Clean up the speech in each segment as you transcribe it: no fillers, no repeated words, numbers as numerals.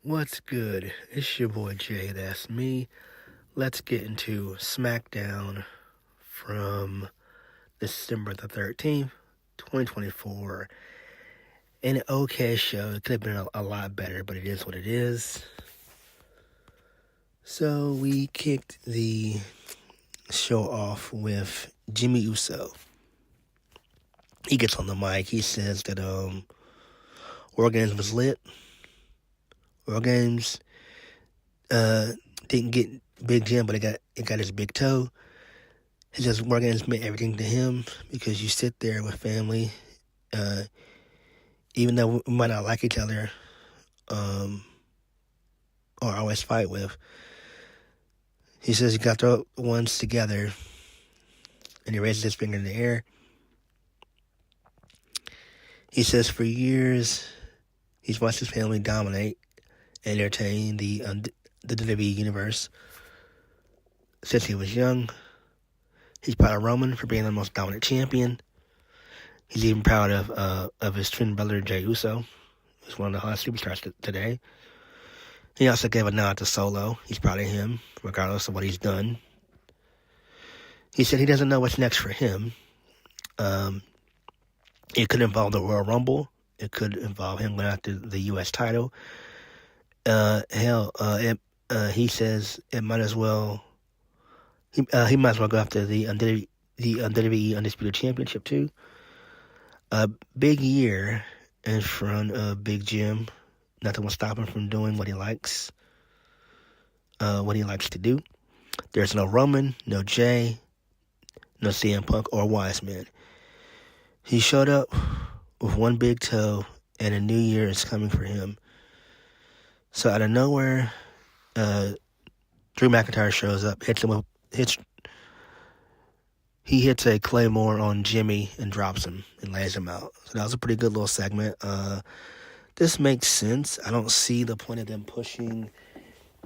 What's good? It's your boy JayThat'sMe. Let's get into Smackdown from December the 13th, 2024. An okay show. It could have been a lot better, but it is what it is. So we kicked the show off with Jimmy Uso. He gets on the mic. He says that War Games was lit. War Games didn't get Big Jim, but it got his big toe. He says War Games meant everything to him because you sit there with family, even though we might not like each other, or always fight with. He says you got the ones together, and he raises his finger in the air. He says for years he's watched his family dominate and entertain the WWE universe since he was young. He's proud of Roman for being the most dominant champion. He's even proud of his twin brother Jey Uso, who's one of the hottest superstars today. He also gave a nod to Solo. He's proud of him, regardless of what he's done. He said he doesn't know what's next for him. It could involve the Royal Rumble. It could involve him going after the U.S. title. He says it might as well. He might as well go after the WWE Undisputed Championship too. A big year in front of Big Jim. Nothing will stop him from doing what he likes. What he likes to do. There's no Roman, no Jay, no CM Punk or Wiseman. He showed up with one big toe, and a new year is coming for him. So out of nowhere, Drew McIntyre shows up, he hits a Claymore on Jimmy and drops him and lays him out. So that was a pretty good little segment. This makes sense. I don't see the point of them pushing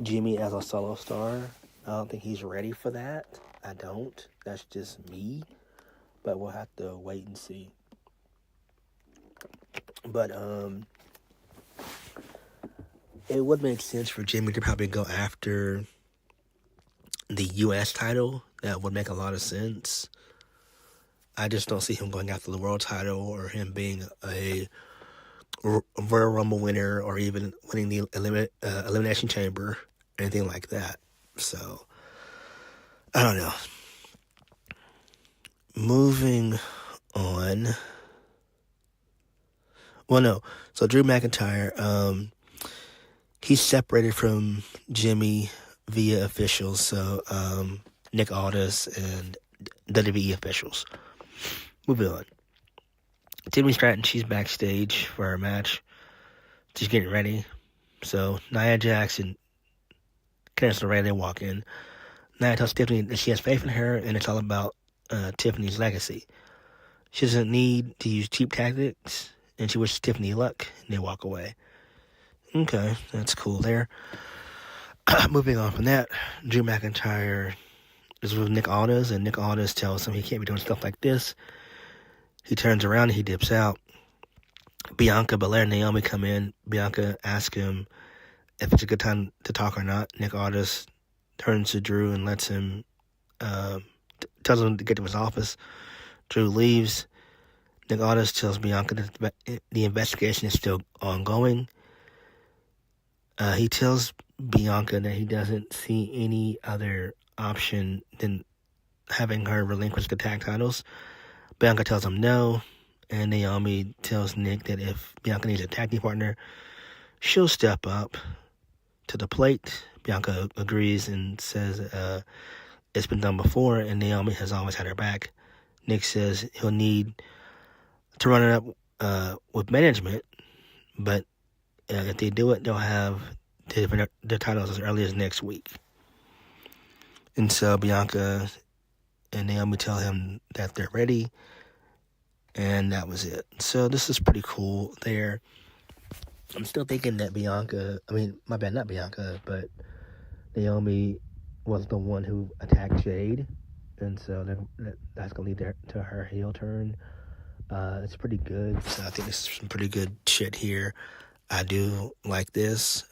Jimmy as a solo star. I don't think he's ready for that. I don't. That's just me. But we'll have to wait and see. But it would make sense for Jimmy to probably go after the U.S. title. That would make a lot of sense. I just don't see him going after the world title or him being a Royal Rumble winner or even winning the Elimination Chamber, anything like that. So, I don't know. Moving on. Well, no. So, Drew McIntyre, he's separated from Jimmy via officials. So, Nick Aldis and WWE officials. Moving on. Tiffany Stratton, she's backstage for her match. She's getting ready. So, Nia Jax and Candice LeRae, they walk in. Nia tells Tiffany that she has faith in her, and it's all about Tiffany's legacy. She doesn't need to use cheap tactics, and she wishes Tiffany luck, and they walk away. Okay, that's cool there. Moving on from that, Drew McIntyre is with Nick Aldis, and Nick Aldis tells him he can't be doing stuff like this. He turns around and he dips out. Bianca Belair and Naomi come in. Bianca asks him if it's a good time to talk or not. Nick Aldis turns to Drew and lets him, tells him to get to his office. Drew leaves. Nick Aldis tells Bianca that the investigation is still ongoing. He tells Bianca that he doesn't see any other option than having her relinquish the tag titles. Bianca tells him no, and Naomi tells Nick that if Bianca needs a tag team partner, she'll step up to the plate. Bianca agrees and says it's been done before, and Naomi has always had her back. Nick says he'll need to run it up with management, but if they do it, they'll have the titles as early as next week. And so Bianca and Naomi tell him that they're ready, and that was it. So this is pretty cool there. I'm still thinking that not Bianca, but Naomi was the one who attacked Jade, and so that's going to lead to her heel turn. It's pretty good. So I think this is some pretty good shit here. I do like this.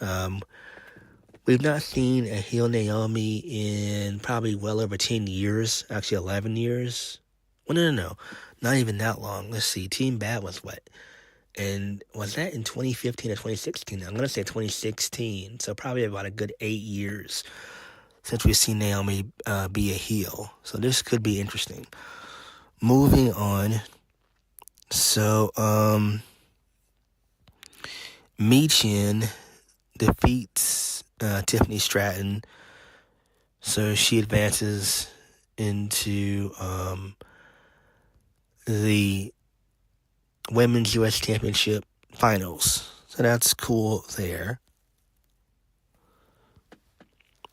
We've not seen a heel Naomi in probably well over 10 years. Actually, 11 years. Well, no. Not even that long. Let's see. Team Bad was what? And was that in 2015 or 2016? I'm going to say 2016. So probably about a good 8 years since we've seen Naomi be a heel. So this could be interesting. Moving on. So, Michin defeats Tiffany Stratton. So she advances into the Women's U.S. Championship Finals. So that's cool there.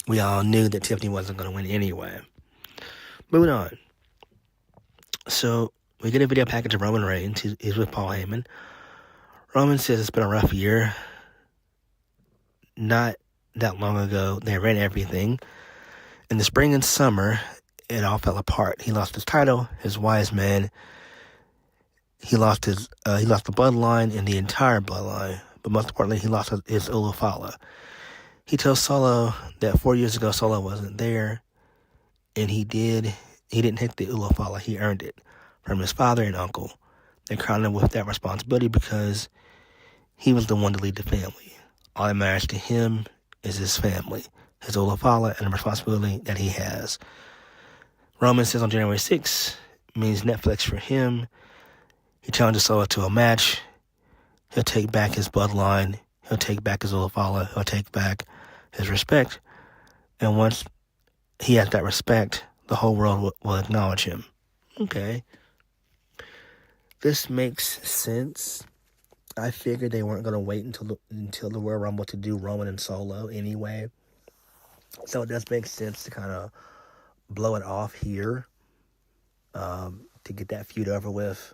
We all knew that Tiffany wasn't going to win anyway. Moving on. So we get a video package of Roman Reigns. He's with Paul Heyman. Roman says it's been a rough year. Not that long ago, they ran everything. In the spring and summer, it all fell apart. He lost his title, his wise man. He lost the bloodline and the entire bloodline. But most importantly, he lost his Ulufala. He tells Solo that 4 years ago, Solo wasn't there. And he didn't hit the Ulufala. He earned it from his father and uncle. They crowned him with that responsibility because he was the one to lead the family. All that matters to him is his family, his Ulufala, and the responsibility that he has. Roman says on January 6th means Netflix for him. He challenges Solo to a match. He'll take back his bloodline. He'll take back his Ulufala. He'll take back his respect. And once he has that respect, the whole world will acknowledge him. Okay. This makes sense. I figured they weren't going to wait until the Royal Rumble to do Roman and Solo anyway. So it does make sense to kind of blow it off here to get that feud over with.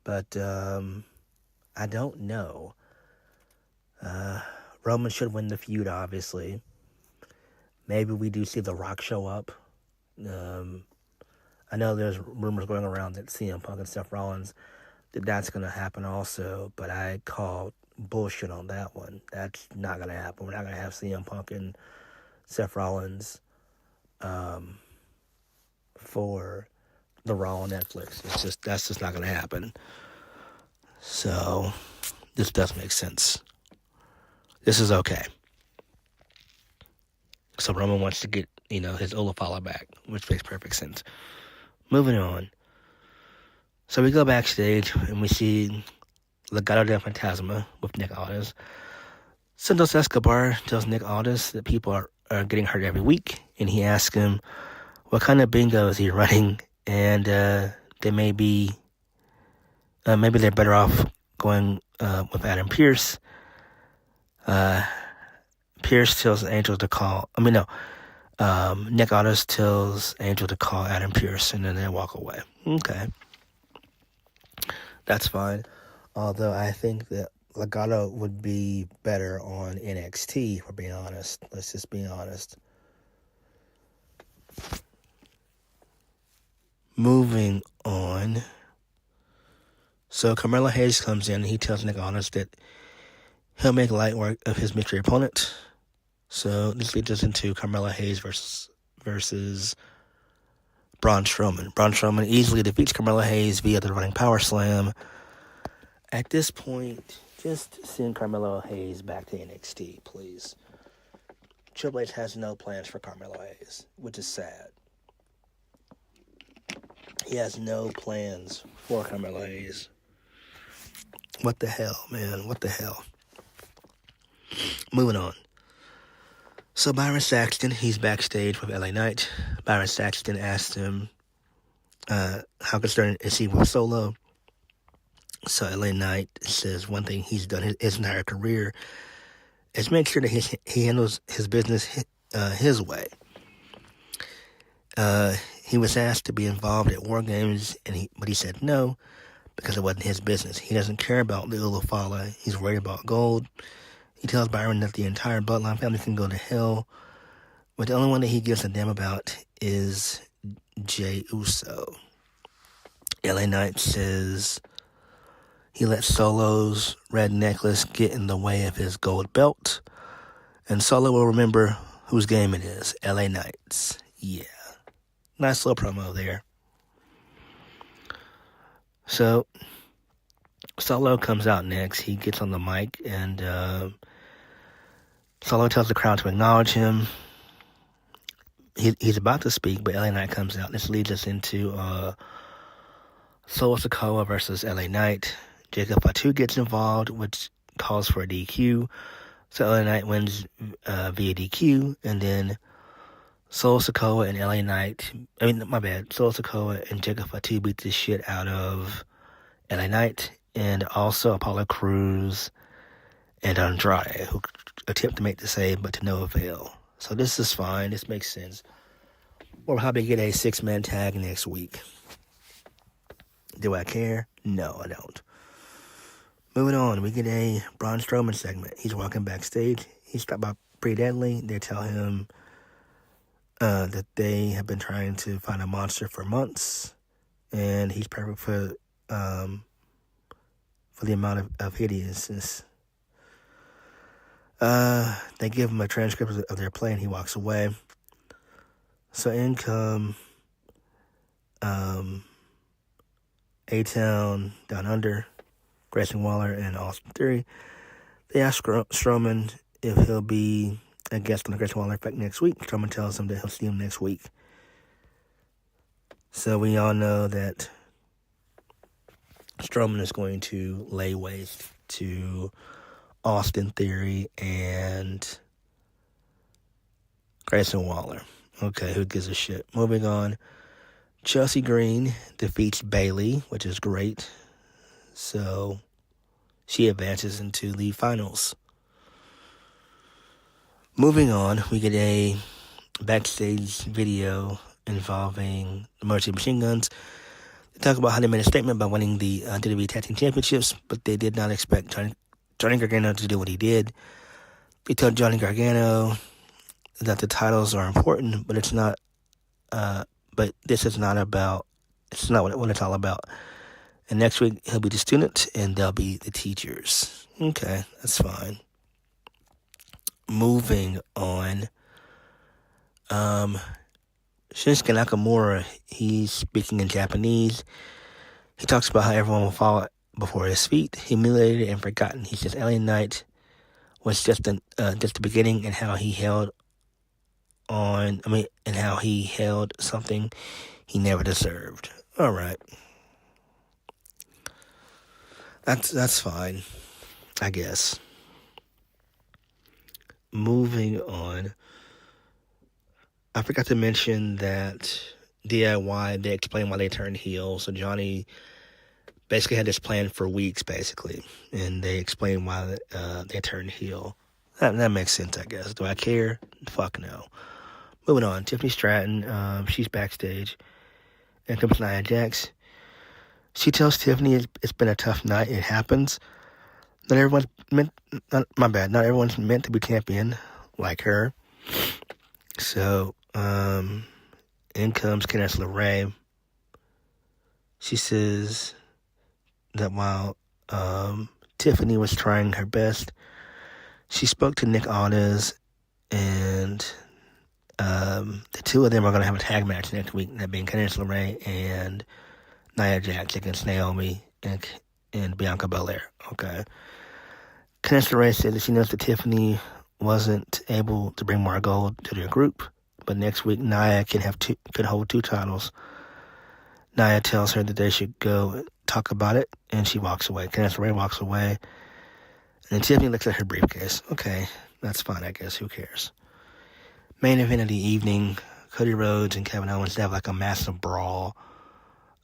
But I don't know. Roman should win the feud, obviously. Maybe we do see The Rock show up. I know there's rumors going around that CM Punk and Seth Rollins, that's going to happen also, but I called bullshit on that one. That's not going to happen. We're not going to have CM Punk and Seth Rollins for the Raw on Netflix. That's just not going to happen. So this does make sense. This is okay. So Roman wants to get, his Ulufala back, which makes perfect sense. Moving on. So we go backstage and we see Legado del Fantasma with Nick Aldis. Santos Escobar tells Nick Aldis that people are getting hurt every week, and he asks him what kind of bingo is he running, and they maybe they're better off going with Adam Pearce. Pearce tells Angel to call. Nick Aldis tells Angel to call Adam Pearce, and then they walk away. Okay. That's fine. Although I think that Legado would be better on NXT, if we're being honest. Let's just be honest. Moving on. So Carmelo Hayes comes in and he tells Nick Aldis that he'll make light work of his mystery opponent. So this leads us into Carmelo Hayes versus Braun Strowman. Braun Strowman easily defeats Carmelo Hayes via the running power slam. At this point, just send Carmelo Hayes back to NXT, please. Triple H has no plans for Carmelo Hayes, which is sad. He has no plans for Carmelo Hayes. What the hell, man? What the hell? Moving on. So Byron Saxton, he's backstage with LA Knight. Byron Saxton asked him how concerned is he with Solo. So LA Knight says one thing he's done his entire career is make sure that he handles his business his way. He was asked to be involved at War Games, but he said no because it wasn't his business. He doesn't care about the Ulufala. He's worried about gold. He tells Byron that the entire Bloodline family can go to hell, but the only one that he gives a damn about is Jey Uso. LA Knight says He let Solo's red necklace get in the way of his gold belt. And Solo will remember whose game it is. LA Knights. Yeah. Nice little promo there. So, Solo comes out next. He gets on the mic, and Solo tells the crowd to acknowledge him. He's about to speak, but LA Knight comes out. This leads us into Solo Sikoa versus LA Knight. Jacob Fatu gets involved, which calls for a DQ. So LA Knight wins via DQ, and then Solo Sikoa and LA Knight, Solo Sikoa and Jacob Fatu beat the shit out of LA Knight, and also Apollo Crews and Andrade, who attempt to make the save, but to no avail. So this is fine. This makes sense. We'll probably get a 6-man tag next week. Do I care? No, I don't. Moving on, we get a Braun Strowman segment. He's walking backstage. He's stopped by Pretty Deadly. They tell him that they have been trying to find a monster for months, and he's perfect for the amount of hideousness. They give him a transcript of their play, and he walks away. So in come A-Town, Down Under, Grayson Waller, and Austin Theory. They ask Strowman if he'll be a guest on the Grayson Waller Effect next week. Strowman tells him that he'll see him next week. So we all know that Strowman is going to lay waste to Austin Theory and Grayson Waller. Okay, who gives a shit? Moving on. Chelsea Green defeats Bayley, which is great. So she advances into the finals. Moving on, we get a backstage video involving the Mercy Machine Guns. They talk about how they made a statement about winning the WWE Tag Team Championships, but they did not expect Johnny Gargano to do what he did. They told Johnny Gargano that the titles are important, but it's not. But this is not about. It's not what it's all about. And next week he'll be the student, and they'll be the teachers. Okay, that's fine. Moving on. Shinsuke Nakamura, he's speaking in Japanese. He talks about how everyone will fall before his feet, humiliated and forgotten. He says LA Knight was just the beginning, and how he held something he never deserved. All right. That's fine, I guess. Moving on. I forgot to mention that DIY, they explained why they turned heel. So Johnny basically had this plan for weeks, basically. And they explained why they turned heel. That makes sense, I guess. Do I care? Fuck no. Moving on. Tiffany Stratton, she's backstage. And comes Nia Jax. She tells Tiffany it's been a tough night. It happens. Not everyone's meant to be champion like her. So, in comes Candice Lerae. She says that while Tiffany was trying her best, she spoke to Nick Aldis, and the two of them are going to have a tag match next week, that being Candice LeRae and Nia Jax against Naomi and Bianca Belair. Okay. Candice LeRae said that she knows that Tiffany wasn't able to bring more gold to their group, but next week Nia can hold 2 titles. Nia tells her that they should go talk about it, and she walks away. Candice LeRae walks away, and Tiffany looks at her briefcase. Okay, that's fine, I guess. Who cares? Main event of the evening, Cody Rhodes and Kevin Owens, they have like a massive brawl.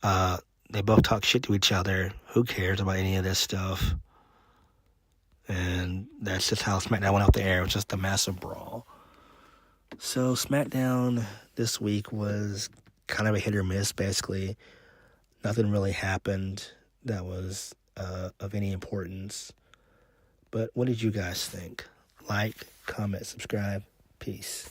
They both talk shit to each other. Who cares about any of this stuff? And that's just how Smackdown went off the air. It was just a massive brawl. So Smackdown this week was kind of a hit or miss, basically. Nothing really happened that was of any importance. But what did you guys think? Like, comment, subscribe. Peace.